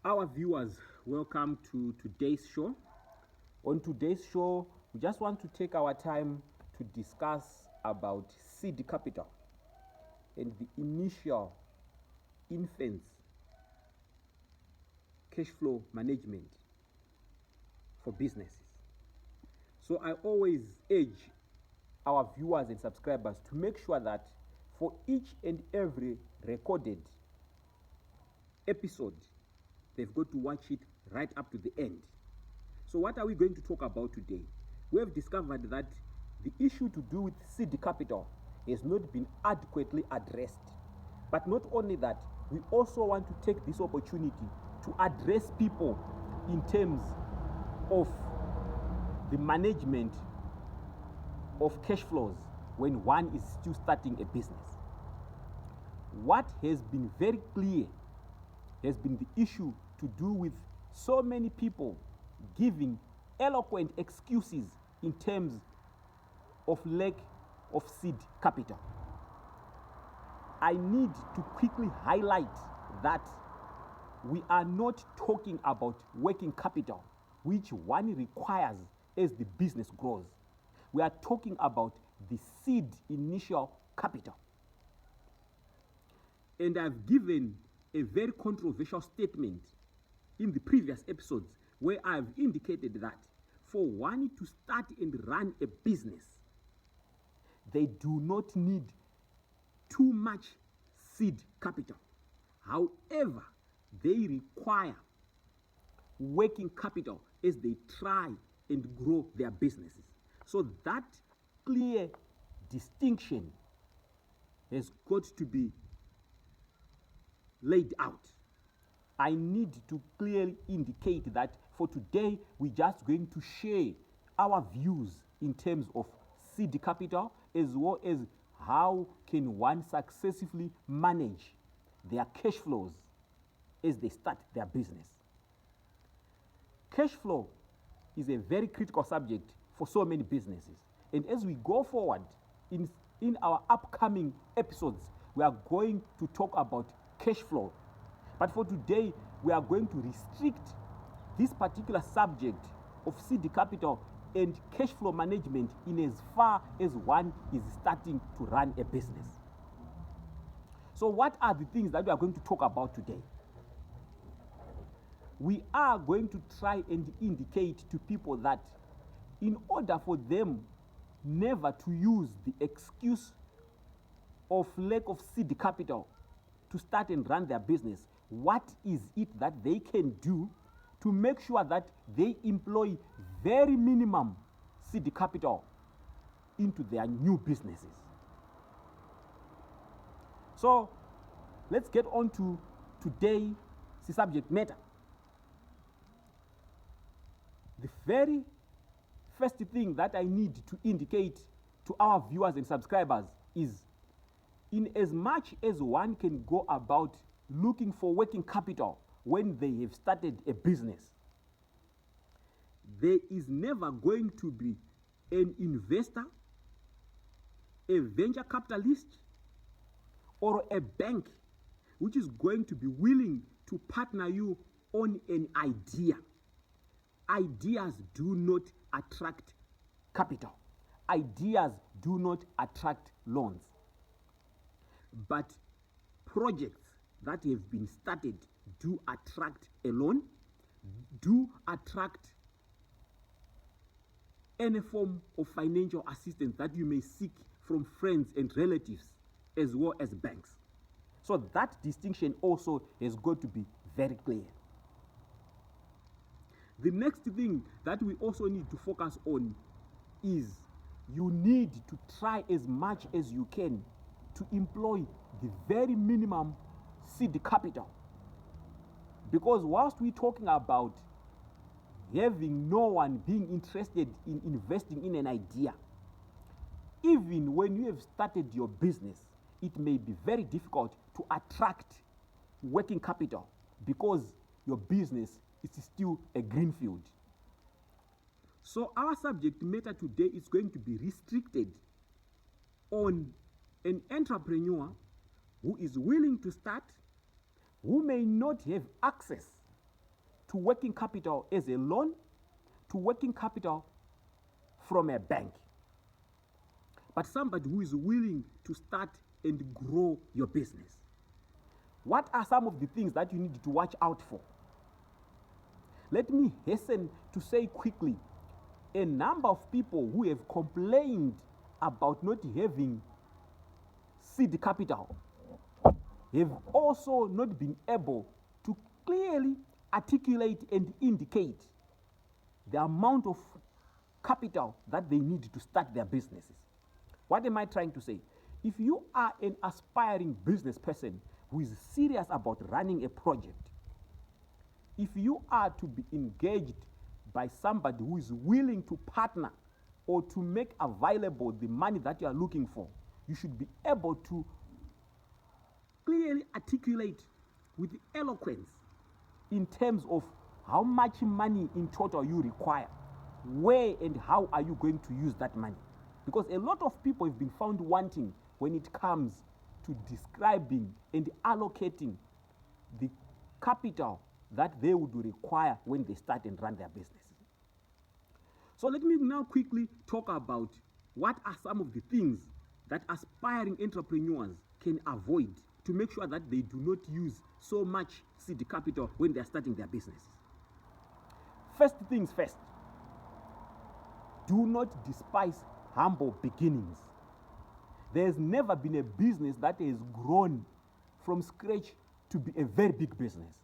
Our viewers, welcome to today's show. On today's show, we just want to take our time to discuss about seed capital and the initial infants cash flow management for businesses. So I always urge our viewers and subscribers to make sure that for each and every recorded episode, they've got to watch it right up to the end. So what are we going to talk about today? We have discovered that the issue to do with seed capital has not been adequately addressed. But not only that, we also want to take this opportunity to address people in terms of the management of cash flows when one is still starting a business. What has been very clear has been the issue to do with so many people giving eloquent excuses in terms of lack of seed capital. I need to quickly highlight that we are not talking about working capital, which one requires as the business grows. We are talking about the seed initial capital. And I've given a very controversial statement in the previous episodes where I've indicated that for one to start and run a business, they do not need too much seed capital. However, they require working capital as they try and grow their businesses. So that clear distinction has got to be laid out. I need to clearly indicate that for today, we're just going to share our views in terms of seed capital as well as how can one successfully manage their cash flows as they start their business. Cash flow is a very critical subject for so many businesses. And as we go forward in our upcoming episodes, we are going to talk about cash flow. But for today, we are going to restrict this particular subject of seed capital and cash flow management in as far as one is starting to run a business. So what are the things that we are going to talk about today? We are going to try and indicate to people that in order for them never to use the excuse of lack of seed capital to start and run their business, what is it that they can do to make sure that they employ very minimum seed capital into their new businesses? So let's get on to today's subject matter. The very first thing that I need to indicate to our viewers and subscribers is, in as much as one can go about looking for working capital when they have started a business, there is never going to be an investor, a venture capitalist, or a bank which is going to be willing to partner you on an idea. Ideas do not attract capital. Ideas do not attract loans. But projects that have been started do attract a loan, do attract any form of financial assistance that you may seek from friends and relatives as well as banks. So that distinction also has got to be very clear. The next thing that we also need to focus on is you need to try as much as you can to employ the very minimum seed capital. Because whilst we're talking about having no one being interested in investing in an idea, even when you have started your business, it may be very difficult to attract working capital because your business is still a greenfield. So our subject matter today is going to be restricted on an entrepreneur who is willing to start, who may not have access to working capital as a loan to working capital from a bank. But somebody who is willing to start and grow your business. What are some of the things that you need to watch out for? Let me hasten to say quickly, a number of people who have complained about not having seed capital have also not been able to clearly articulate and indicate the amount of capital that they need to start their businesses. What am I trying to say? If you are an aspiring business person who is serious about running a project, if you are to be engaged by somebody who is willing to partner or to make available the money that you are looking for, you should be able to clearly articulate with eloquence in terms of how much money in total you require, where and how are you going to use that money. Because a lot of people have been found wanting when it comes to describing and allocating the capital that they would require when they start and run their businesses. So let me now quickly talk about what are some of the things that aspiring entrepreneurs can avoid to make sure that they do not use so much seed capital when they are starting their businesses. First things first, do not despise humble beginnings. There's never been a business that has grown from scratch to be a very big business.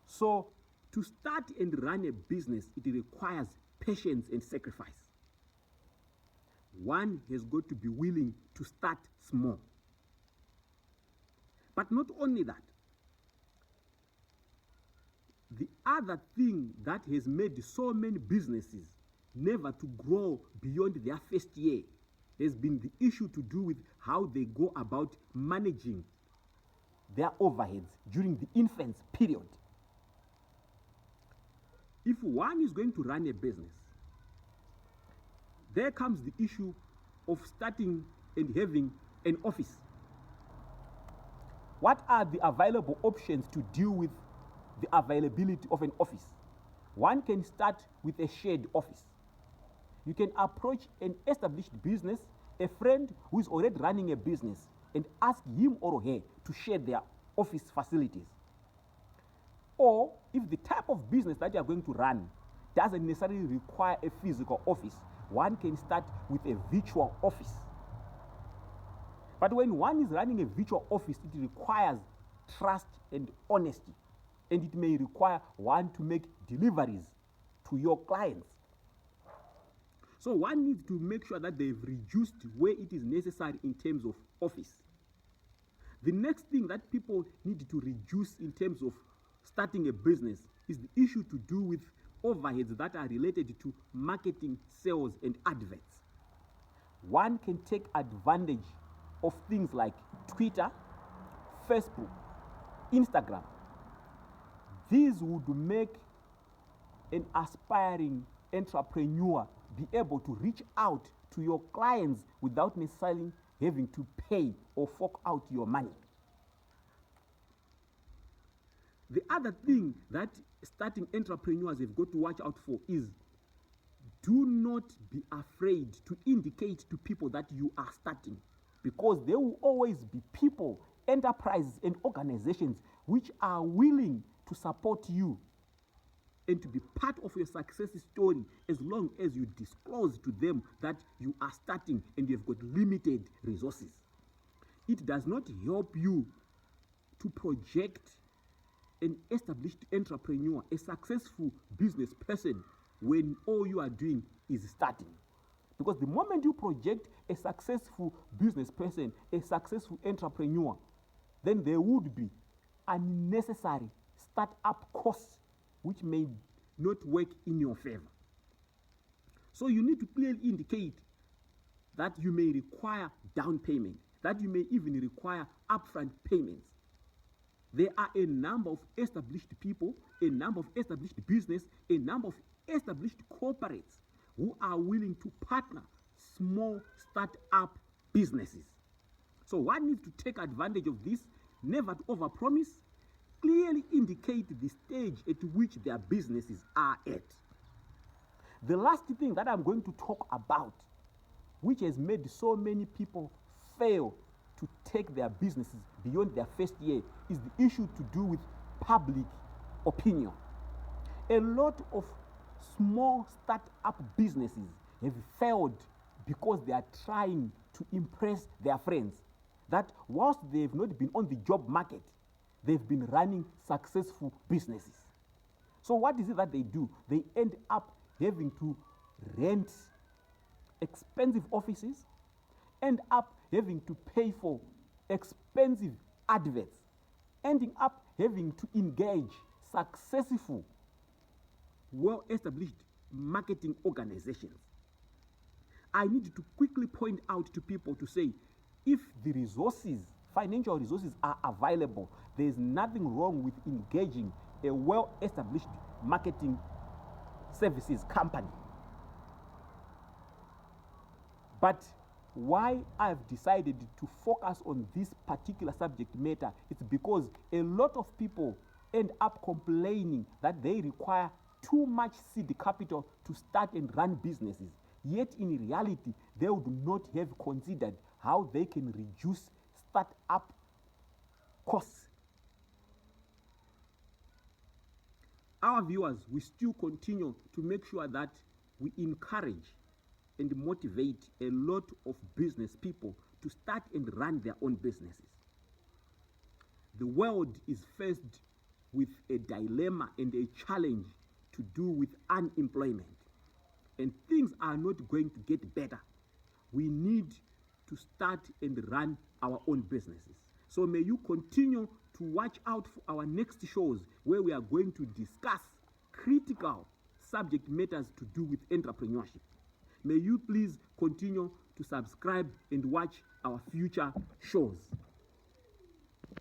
So to start and run a business, it requires patience and sacrifice. One has got to be willing to start small. But not only that, the other thing that has made so many businesses never to grow beyond their first year has been the issue to do with how they go about managing their overheads during the infancy period. If one is going to run a business, there comes the issue of starting and having an office. What are the available options to deal with the availability of an office? One can start with a shared office. You can approach an established business, a friend who is already running a business, and ask him or her to share their office facilities. Or if the type of business that you are going to run doesn't necessarily require a physical office, one can start with a virtual office. But when one is running a virtual office, it requires trust and honesty, and it may require one to make deliveries to your clients. So one needs to make sure that they've reduced where it is necessary in terms of office. The next thing that people need to reduce in terms of starting a business is the issue to do with overheads that are related to marketing, sales, and adverts. One can take advantage of things like Twitter, Facebook, Instagram. These would make an aspiring entrepreneur be able to reach out to your clients without necessarily having to pay or fork out your money. The other thing that starting entrepreneurs have got to watch out for is do not be afraid to indicate to people that you are starting, because there will always be people, enterprises, and organizations which are willing to support you and to be part of your success story as long as you disclose to them that you are starting and you have got limited resources. It does not help you to project an established entrepreneur, a successful business person, when all you are doing is starting. Because the moment you project a successful business person, a successful entrepreneur, then there would be unnecessary start-up costs which may not work in your favor. So you need to clearly indicate that you may require down payment, that you may even require upfront payments. There are a number of established people, a number of established business, a number of established corporates who are willing to partner small start-up businesses. So one needs to take advantage of this, never to overpromise, clearly indicate the stage at which their businesses are at. The last thing that I'm going to talk about, which has made so many people fail to take their businesses beyond their first year, is the issue to do with public opinion. A lot of small start-up businesses have failed because they are trying to impress their friends, that whilst they've not been on the job market, they've been running successful businesses. So what is it that they do? They end up having to rent expensive offices, end up having to pay for expensive adverts, ending up having to engage successful, well-established marketing organizations. I need to quickly point out to people to say, if the resources, financial resources are available, there is nothing wrong with engaging a well-established marketing services company. But why I've decided to focus on this particular subject matter, it's because a lot of people end up complaining that they require too much seed capital to start and run businesses. Yet in reality, they would not have considered how they can reduce start-up costs. Our viewers, we still continue to make sure that we encourage and motivate a lot of business people to start and run their own businesses. The world is faced with a dilemma and a challenge to do with unemployment, and things are not going to get better. We need to start and run our own businesses. So may you continue to watch out for our next shows, where we are going to discuss critical subject matters to do with entrepreneurship. May you please continue to subscribe and watch our future shows.